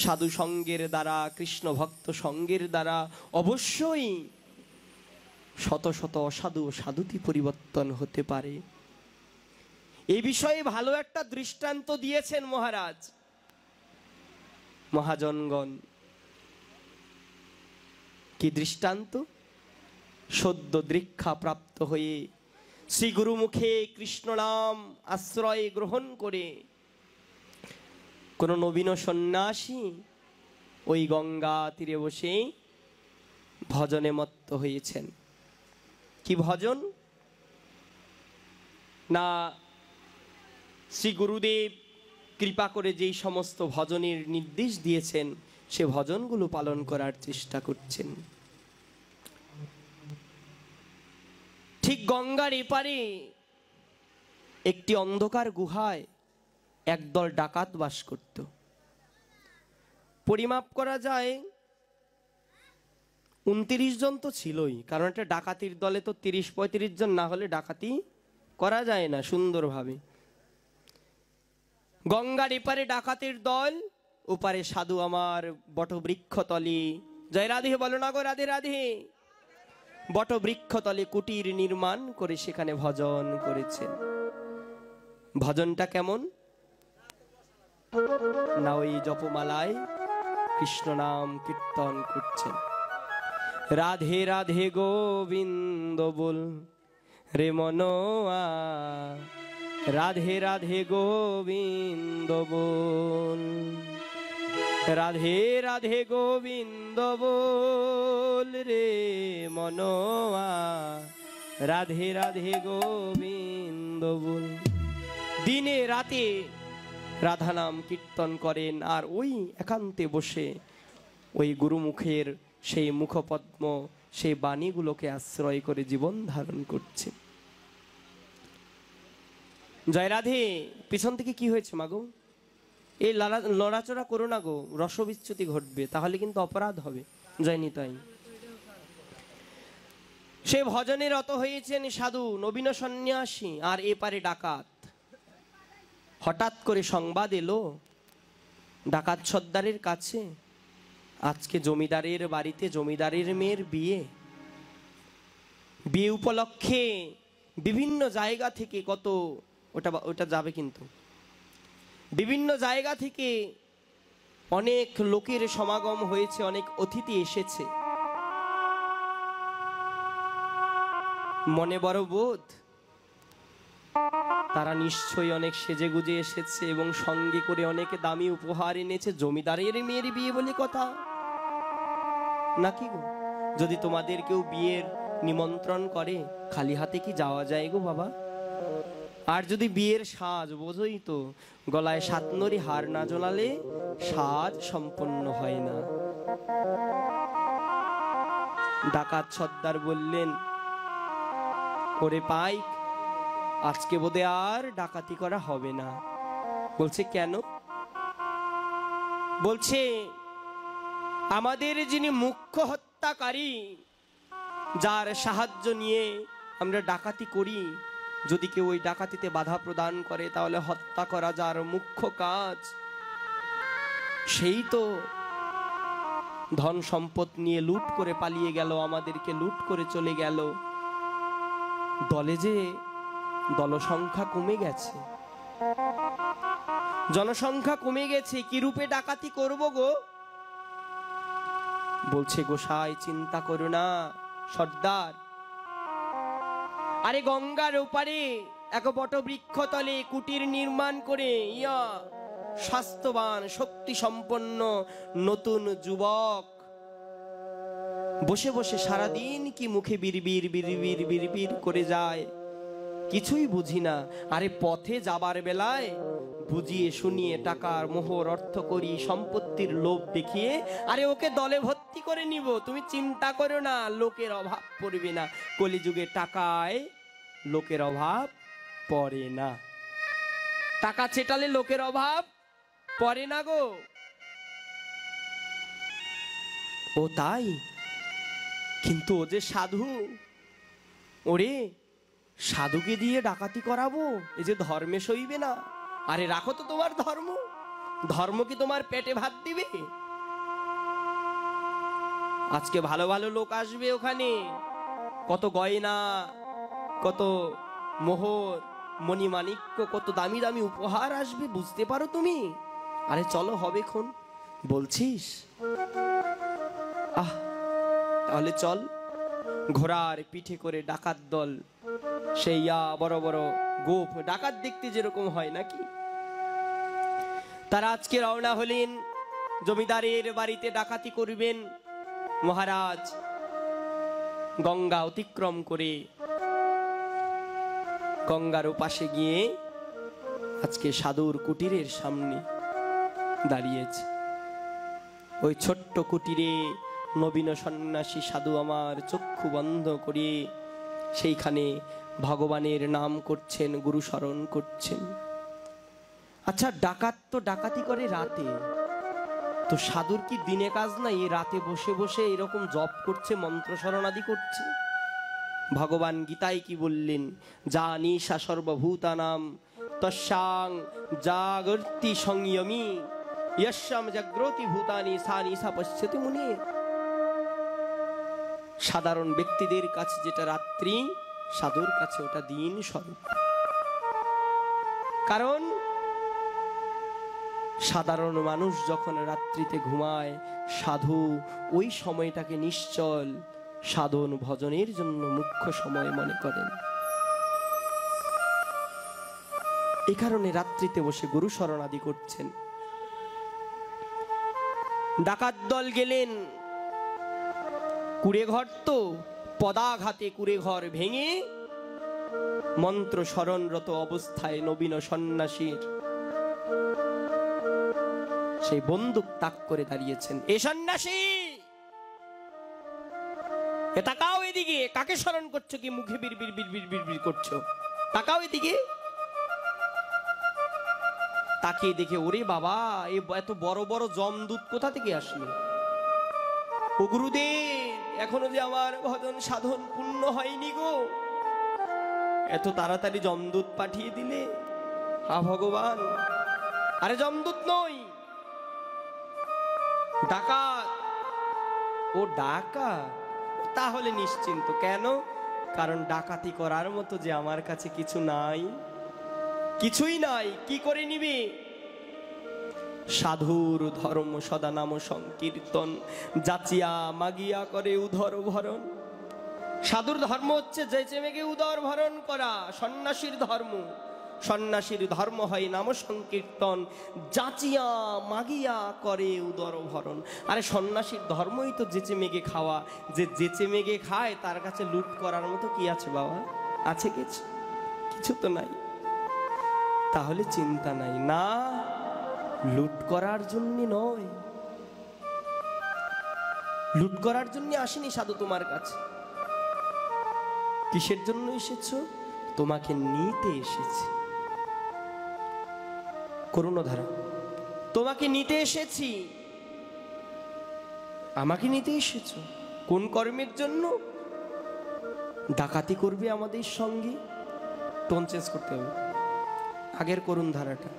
সাধু সঙ্গের দ্বারা, কৃষ্ণ ভক্ত সঙ্গের দ্বারা অবশ্যই শত শত অসাধু সাধুতি পরিবর্তন হতে পারে। এই বিষয়ে ভালো একটা দৃষ্টান্ত দিয়েছেন মহারাজ। মহাজনগণ, কি দৃষ্টান্ত? সদ্য দীক্ষা প্রাপ্ত হয়ে শ্রী গুরুমুখে কৃষ্ণ নাম আশ্রয় গ্রহণ করে কোন নবীন সন্ন্যাসী ওই গঙ্গা তীরে বসে ভজনে মত্ত হয়েছেন। কি ভজন? না, শ্রী গুরুদেব কৃপা করে যেই সমস্ত ভজনের নির্দেশ দিয়েছেন সে ভজনগুলো পালন করার চেষ্টা করছেন। ঠিক গঙ্গার এপারে একটি অন্ধকার গুহায় একদল ডাকাত বাস করত। পরিমাপ করা যায় 29 জন তো ছিলই, কারণ একটা ডাকাতির দলে তো 30-35 জন না হলে ডাকাতি করা যায় না সুন্দরভাবে। গঙ্গার এপারে ডাকাতের দল, ওপারে সাধু আমার বটবৃক্ষতলে, জয় রাধে বলো না গো, রাধে রাধে, বটবৃক্ষতলে কুটির নির্মাণ করে সেখানে ভজন করেছেন। ভজনটা কেমন? না ওই জপমালায় কৃষ্ণ নাম কীর্তন করছেন। রাধে রাধে গোবিন্দ বল রে মনোয়া, রাধে রাধে গোবিন্দ বল, রাধে রাধে গোবিন্দ বল রে মনোয়া, রাধে রাধে গোবিন্দ বল। দিনে রাতে রাধা নাম কীর্তন করেন আর ওই একান্তে বসে ওই গুরুমুখের সেই মুখপদ্ম, সেই বাণীগুলোকে আশ্রয় করে জীবন ধারণ করছে। জয় রাধে। পিছন থেকে কি হয়েছে মাগো? এই লড়াচড়া করো না গো, রসবিচ্যুতি ঘটবে, তাহলে কিন্তু অপরাধ হবে। জয় নিতাই। সে ভজনে রত হয়েছেন সাধু নবীন সন্ন্যাসী আর এপারে ডাকাত। হঠাৎ করে সংবাদ এলো ডাকাত সর্দারের কাছে, আজকে জমিদারের বাড়িতে জমিদারের মেয়ের বিয়ে। বিয়ে উপলক্ষে বিভিন্ন জায়গা থেকে কত ওটা যাবে, কিন্তু বিভিন্ন জায়গা থেকে অনেক লোকের সমাগম হয়েছে, অনেক অতিথি এসেছে। মনে বড় বোধ, তারা নিশ্চয়ই অনেক সেজেগুজে এসেছে এবং সঙ্গে করে অনেকে দামি উপহার এনেছে। জমিদারের মেয়ের বিয়ে বলে কথা নাকি গো? যদি তোমাদের কেউ বিয়ের নিমন্ত্রণ করে খালি হাতে কি যাওয়া যায় গো বাবা? আর যদি বিয়ের সাজ, বোঝোই তো, গলায় সাতনরি হার না ঝোলালে সাজ সম্পন্ন হয় না। ডাকাত সর্দার বললেন, ওরে পাইক, আজকে বোধে আর ডাকাতি করা হবে না। বলছে কেন? বলছে আমাদের যিনি মুখ্য হত্যাকারী, যার সাহায্য নিয়ে আমরা ডাকাতি করি, যদি কেউ ওই ডাকাতিতে বাধা প্রদান করে তাহলে হত্যা করা যার মুখ্য কাজ, সেই তো ধন সম্পদ নিয়ে লুট করে পালিয়ে গেল, আমাদেরকে লুট করে চলে গেল। দলে যে দলসংখ্যা কমে গেছে, জনসংখ্যা কমে গেছে, কি রূপে ডাকাতি করব গো? বলছে গোসাই চিন্তা করো না সর্দার, আরে গঙ্গার ওপারে এক বটবৃক্ষ তলে কুটির নির্মাণ করে স্বাস্থ্যবান শক্তি সম্পন্ন নতুন যুবক বসে বসে সারাদিন কি মুখে বিড়বিড় বিড়বিড় বিড়বিড় করে যায়, কিছুই বুঝি না। আরে পথে যাবার বেলায় বুঝিয়ে শুনিয়ে টাকার মোহর অর্থ করি সম্পত্তির লোভ দেখিয়ে আরে ওকে দলে ভর্তি করে নিব। তুমি চিন্তা করো না, লোকের অভাব পড়বে না। কলিযুগে টাকায় লোকের অভাব পড়ে না, টাকা চেটালে লোকের অভাব পড়ে না গো। ও তাই? কিন্তু ও যে সাধু, ওরে সাধুকে দিয়ে ডাকাতি করাবো, এই যে ধর্মে সইবে না। আরে রাখো তো তোমার ধর্ম, ধর্ম কি তোমার পেটে ভাত দিবে? আজকে ভালো ভালো লোক আসবে ওখানে, কত গয়না, কত মোহর মণিমাণিক্য, কত দামি দামি উপহার আসবে, বুঝতে পারো তুমি? আরে চলো হবে খন, বলছিস? আহ তাহলে চল। ঘোড়ার পিঠে করে ডাকাত দল, সেই বড় বড় গোপ ডাকাত দেখতে যেরকম হয় নাকি, তারা আজকে রওনা হলেন জমিদারের বাড়িতে ডাকাতি করবেন। মহারাজ গঙ্গা অতিক্রম করে গঙ্গার ওপাশে গিয়ে আজকে সাধুর কুটিরের সামনে দাঁড়িয়েছে। ওই ছোট্ট কুটিরে নবীন সন্ন্যাসী সাধু আমার চক্ষু বন্ধ করে সেইখানে ভগবানের নাম করছেন, গুরু স্মরণ করছেন। আচ্ছা, ডাকাত তো ডাকাতি করে রাতে, তো সাধুর কি দিনে কাজ নাই? রাতে বসে বসে এরকম জপ করছে, মন্ত্র স্মরণাদি করছে। ভগবান গীতায় কি বললেন? যা নিশা সর্বভূতানাম তস্যাং জাগর্তি সংযমী ইয়স্যাম জাগ্রতি ভূতানি সা নিশা পশ্যতি মুনি। সাধারণ ব্যক্তিদের কাছে যেটা রাত্রি, সাধুর কাছে ওটা দিন স্বরূপ। কারণ সাধারণ মানুষ যখন রাত্রিতে ঘুমায়, সাধু ওই সময়টাকে নিশ্চল সাধন ভজনের জন্য মুখ্য সময় মনে করেন। এই কারণে রাত্রিতে বসে গুরু শরণাদি করছেন। ডাকাত দল গেলেন কুড়ে ঘর, তো পদাঘাতে কুড়ে ঘর ভেঙে মন্ত্র স্মরণরত অবস্থায় নবীন সন্ন্যাসীর সেই বন্দুক তাক করে দাঁড়িয়েছেন। এ সন্ন্যাসী, তাকাও এদিকে, কাকে স্মরণ করছো? কি মুখে বিড়বিড় বিড়বিড় বিড়বিড় করছো? তাকাও এদিকে। তাকিয়ে দেখে, ওরে বাবা, এত বড় বড় জমদূত কোথা থেকে আসলো? ও গুরুদেব, এখনো যে আমার ভজন সাধন পূর্ণ হয়নি গো, এত তাড়াতাড়ি জমদূত পাঠিয়ে দিলে? হা ভগবান, আরে জমদূত নই, ডাকাত। ও ডাকাত? তাহলে নিশ্চিন্ত। কেন? কারণ ডাকাতি করার মতো যে আমার কাছে কিছু নাই, কিছুই নাই। কি করে নিবে? সাধুর ধর্ম সদা নাম সংকীর্তন, যাচিয়া মাগিয়া করে উদর ভরণ। সাধুর ধর্ম হচ্ছে যেচে মেঘে উদর ভরণ করা। সন্ন্যাসীর ধর্ম, সন্ন্যাসীর ধর্ম হয় নাম সংকীর্তন, যাচিয়া মাগিয়া করে উদর ভরণ। আরে সন্ন্যাসীর ধর্মই তো যেচে মেঘে খাওয়া। যে যেচে মেঘে খায় তার কাছে লুট করার মতো কি আছে বাবা? আছে কিছু? কিছু তো নাই। তাহলে চিন্তা নাই। না, লুট করার জন্য নয়, লুট করার জন্য আসেনি সাধু তোমার কাছে। কিসের জন্য এসেছো? তোমাকে নিতে এসেছি। করুণাধারা, তোমাকে নিতে এসেছি। আমাকে নিতে এসেছো কোন কর্মের জন্য? ডাকাতি করবে আমাদের সঙ্গে? টোন চেঞ্জ করতে হবে। আগের করুণ ধারাটা,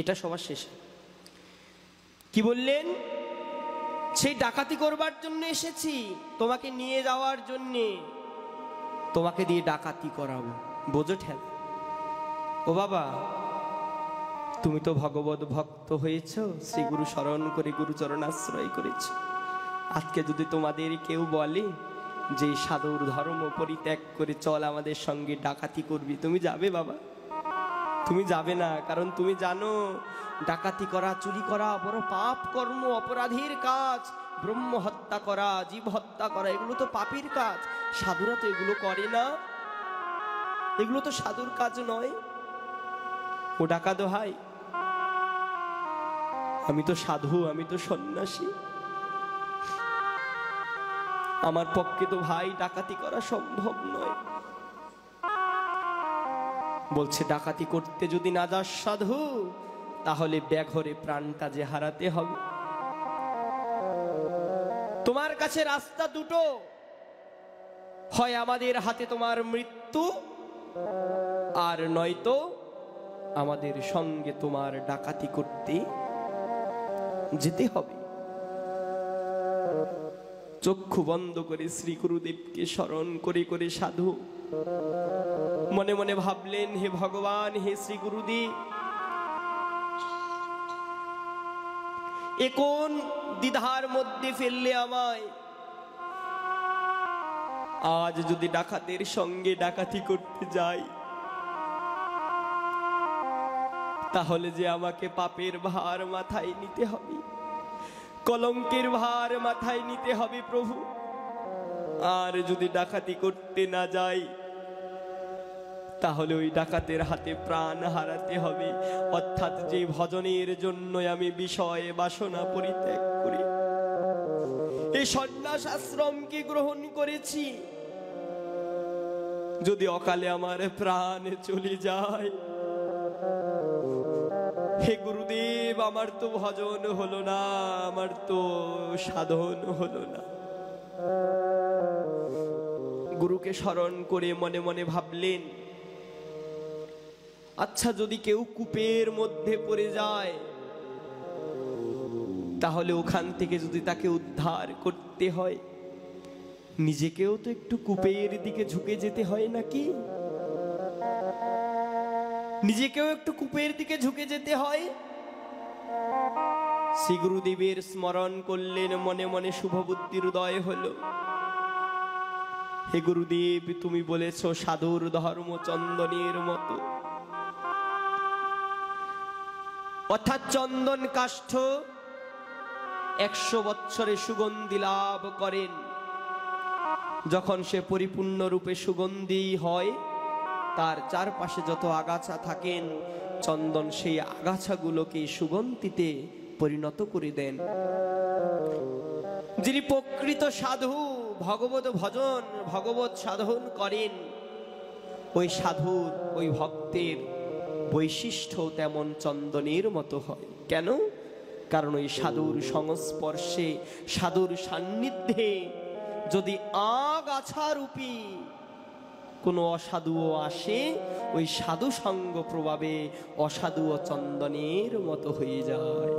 এটা সবার শেষে। কি বললেন? সেই ডাকাতি করবার জন্য এসেছি, তোমাকে নিয়ে যাওয়ার জন্যে, তোমাকে দিয়ে ডাকাতি করাবো। বোঝো ঠেলা? ও বাবা, তুমি তো ভগবত ভক্ত হয়েছ, শ্রী গুরু স্মরণ করে গুরুচরণ আশ্রয় করেছ। আজকে যদি তোমাদের কেউ বলে যে সাধুর ধর্ম পরিত্যাগ করে চল আমাদের সঙ্গে ডাকাতি করবি, তুমি যাবে বাবা? তুমি যাবে না। কারণ তুমি জানো ডাকাতি করা, চুরি করা বড় পাপ কর্ম, অপরাধীর কাজ। ব্রহ্ম হত্যা করা, জীব হত্যা করা, এগুলো তো পাপীর কাজ। সাধুরা তো এগুলো করে না, এগুলো তো সাধুর কাজ নয়। ও ডাকা দোহাই, আমি তো সাধু, আমি তো সন্ন্যাসী, আমার পক্ষে তো ভাই ডাকাতি করা সম্ভব নয়। বলছে ডাকাতি করতে যদি না যাস সাধু, তাহলে ব্যাঘরে প্রাণটা যে হারাতে হবে। তোমার কাছে রাস্তা দুটো, হয় আমাদের হাতে তোমার মৃত্যু, আর নয়তো আমাদের সঙ্গে তোমার ডাকাতি করতে যেতে হবে। চক্ষু বন্ধ করে শ্রী গুরুদেবকে স্মরণ করে করে সাধু মনে মনে ভাবলেন, হে ভগবান, হে শ্রী গুরুদেব, এ কোন দ্বিধার মধ্যে ফেললে আমায়? আজ যদি ডাকাতের সঙ্গে ডাকাতি করতে যাই, তাহলে যে আমাকে পাপের ভার মাথায় নিতে হবে, কলঙ্কের ভার মাথায় নিতে হবে প্রভু। আর যদি ডাকাতি করতে না যাই, তাহলে ওই ডাকাতের হাতে প্রাণ হারাতে হবে। অর্থাৎ যে ভজনের জন্য আমি বিষয় বাসনা পরিত্যাগ করে এই সন্ন্যাস আশ্রমকে গ্রহণ করেছি, যদি অকালে আমার প্রাণ চলে যায়, হে গুরুদেব, আমার তো ভজন হলো না, আমার তো সাধন হলো না। গুরুকে স্মরণ করে মনে মনে ভাবলেন, আচ্ছা যদি কেউ কূপের মধ্যে পড়ে যায়, তাহলে ওখান থেকে যদি তাকে উদ্ধার করতে হয়, নিজেকেও তো একটু কূপের দিকে ঝুঁকে যেতে হয় নাকি? নিজেকেও একটু কূপের দিকে ঝুঁকে যেতে হয়। শ্রী গুরুদেবের স্মরণ করলেন, মনে মনে শুভ বুদ্ধির উদয় হলো। হে গুরুদেব, তুমি বলেছ সাধুর ধর্ম চন্দনের মতো, অর্থাৎ চন্দন কাষ্ঠ 100 বৎসরে সুগন্ধি লাভ করেন। যখন সে পরিপূর্ণ রূপে সুগন্ধি হয়, তার চারপাশে যত আগাছা থাকেন, চন্দন সেই আগাছাগুলোকে সুগন্ধিতে পরিণত করে দেন। যিনি প্রকৃত সাধু, ভগবত ভজন, ভগবত সাধন করেন, ওই সাধুর, ওই ভক্তের বৈশিষ্ট্য তেমন চন্দনের মতো হয়। কেন? কারণ ওই সাধুর সংস্পর্শে, সাধুর সান্নিধ্যে যদি আগাছারূপী কোনো অসাধুও আসে, ওই সাধু সঙ্গ প্রভাবে অসাধু ও চন্দনের মতো হয়ে যায়।